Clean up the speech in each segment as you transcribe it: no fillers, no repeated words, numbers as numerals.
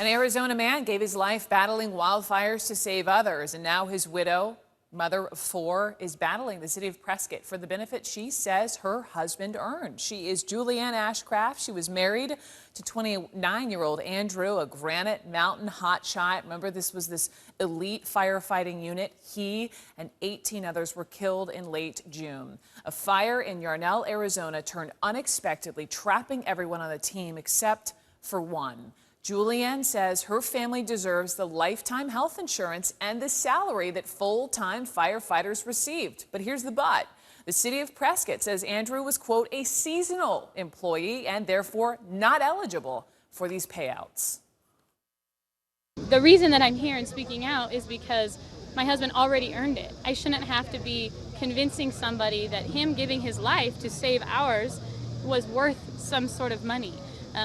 An Arizona man gave his life battling wildfires to save others, and now his widow, mother of four, is battling the city of Prescott for the benefit she says her husband earned. She is Julianne Ashcraft. She was married to 29-year-old Andrew, a Granite Mountain hotshot. Remember, this was this elite firefighting unit. He and 18 others were killed in late June. A fire in Yarnell, Arizona turned unexpectedly, trapping everyone on the team except for one. Julianne says her family deserves the lifetime health insurance and the salary that full-time firefighters received. But here's the but. The city of Prescott says Andrew was, quote, a seasonal employee and therefore not eligible for these payouts. The reason that I'm here and speaking out is because my husband already earned it. I shouldn't have to be convincing somebody that him giving his life to save ours was worth some sort of money.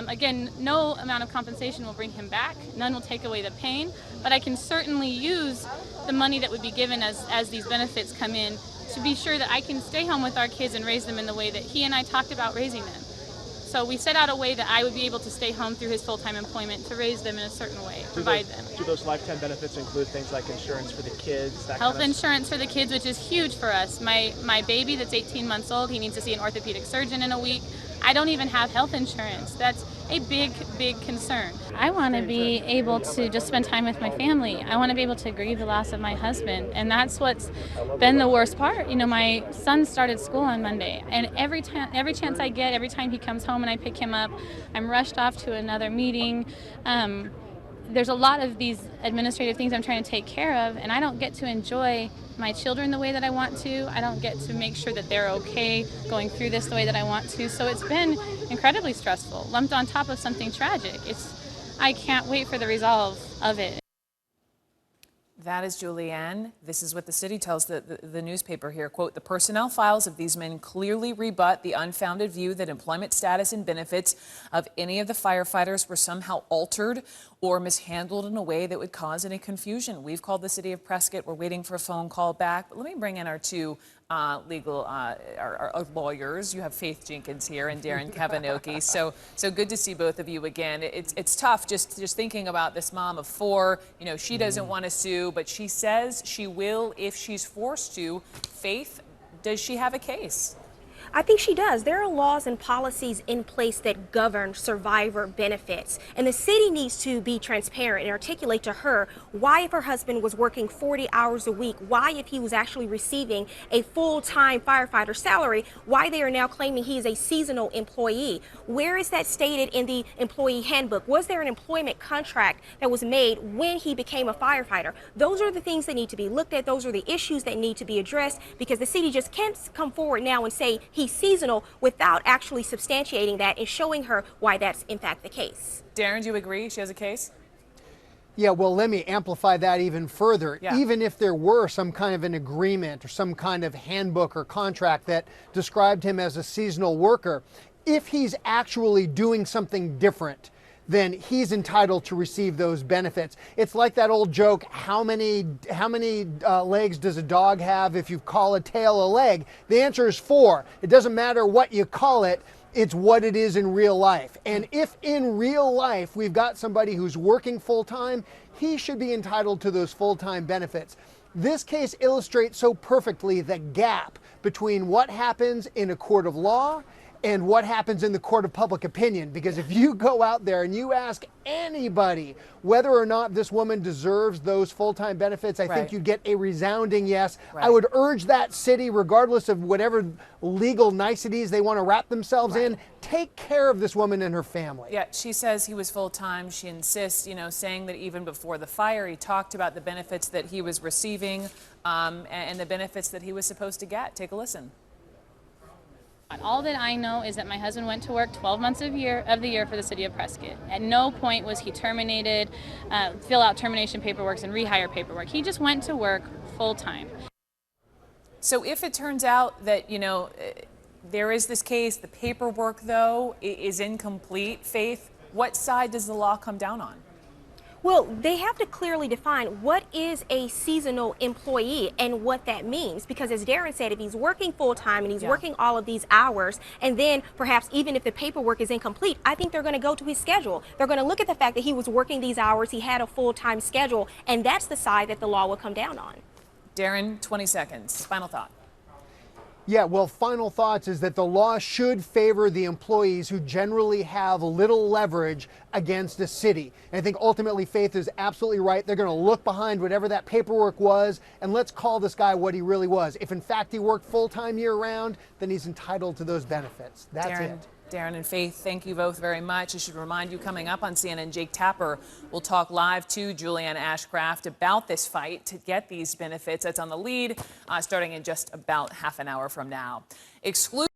Again, no amount of compensation will bring him back. None will take away the pain, but I can certainly use the money that would be given as these benefits come in to be sure that I can stay home with our kids and raise them in the way that he and I talked about raising them. So we set out a way that I would be able to stay home through his full-time employment to raise them in a certain way, provide them. Do those lifetime benefits include things like insurance for the kids? Health insurance for the kids, which is huge for us. My baby that's 18 months old, he needs to see an orthopedic surgeon in a week. I don't even have health insurance. That's a big, big concern. I want to be able to just spend time with my family. I want to be able to grieve the loss of my husband. And that's what's been the worst part. You know, my son started school on Monday, and every chance I get, every time he comes home and I pick him up, I'm rushed off to another meeting. There's a lot of these administrative things I'm trying to take care of, and I don't get to enjoy my children the way that I want to. I don't get to make sure that they're okay going through this the way that I want to. So it's been incredibly stressful, lumped on top of something tragic. I can't wait for the resolve of it. That is Julianne. This is what the city tells the newspaper here. Quote, the personnel files of these men clearly rebut the unfounded view that employment status and benefits of any of the firefighters were somehow altered or mishandled in a way that would cause any confusion. We've called the city of Prescott. We're waiting for a phone call back. But let me bring in our two legal our lawyers. You have Faith Jenkins here and Darren Kavanoki. So good to see both of you again. It's tough just thinking about this mom of four. You know, she doesn't want to sue, but she says she will if she's forced to. Faith, does she have a case? I think she does. There are laws and policies in place that govern survivor benefits, and the city needs to be transparent and articulate to her why, if her husband was working 40 hours a week, why, if he was actually receiving a full-time firefighter salary, why they are now claiming he is a seasonal employee. Where is that stated in the employee handbook? Was there an employment contract that was made when he became a firefighter? Those are the things that need to be looked at. Those are the issues that need to be addressed, because the city just can't come forward now and say he's seasonal without actually substantiating that and showing her why that's in fact the case. Darren, do you agree she has a case? Yeah, well, let me amplify that even further. Yeah. Even if there were some kind of an agreement or some kind of handbook or contract that described him as a seasonal worker, if he's actually doing something different, then he's entitled to receive those benefits. It's like that old joke, how many legs does a dog have if you call a tail a leg? The answer is 4. It doesn't matter what you call it, it's what it is in real life. And if in real life we've got somebody who's working full-time, he should be entitled to those full-time benefits. This case illustrates so perfectly the gap between what happens in a court of law and what happens in the court of public opinion. Because if you go out there and you ask anybody whether or not this woman deserves those full-time benefits, I think you'd get a resounding yes. I would urge that city, regardless of whatever legal niceties they want to wrap themselves in, take care of this woman and her family. Yeah, she says he was full-time. She insists, you know, saying that even before the fire, he talked about the benefits that he was receiving and the benefits that he was supposed to get. Take a listen. All that I know is that my husband went to work 12 months of the year for the city of Prescott. At no point was he terminated, fill out termination paperwork and rehire paperwork. He just went to work full time. So if it turns out that, you know, there is this case, the paperwork, though, is incomplete, Faith, what side does the law come down on? Well, they have to clearly define what is a seasonal employee and what that means. Because as Darren said, if he's working full time and he's working all of these hours, and then perhaps even if the paperwork is incomplete, I think they're going to go to his schedule. They're going to look at the fact that he was working these hours, he had a full time schedule, and that's the side that the law will come down on. Darren, 20 seconds. Final thought. Yeah, well, final thoughts is that the law should favor the employees who generally have little leverage against the city. And I think ultimately Faith is absolutely right. They're going to look behind whatever that paperwork was, and let's call this guy what he really was. If in fact he worked full-time year-round, then he's entitled to those benefits. That's it. Darren and Faith, thank you both very much. I should remind you, coming up on CNN, Jake Tapper will talk live to Julianne Ashcraft about this fight to get these benefits. That's on The Lead, starting in just about half an hour from now.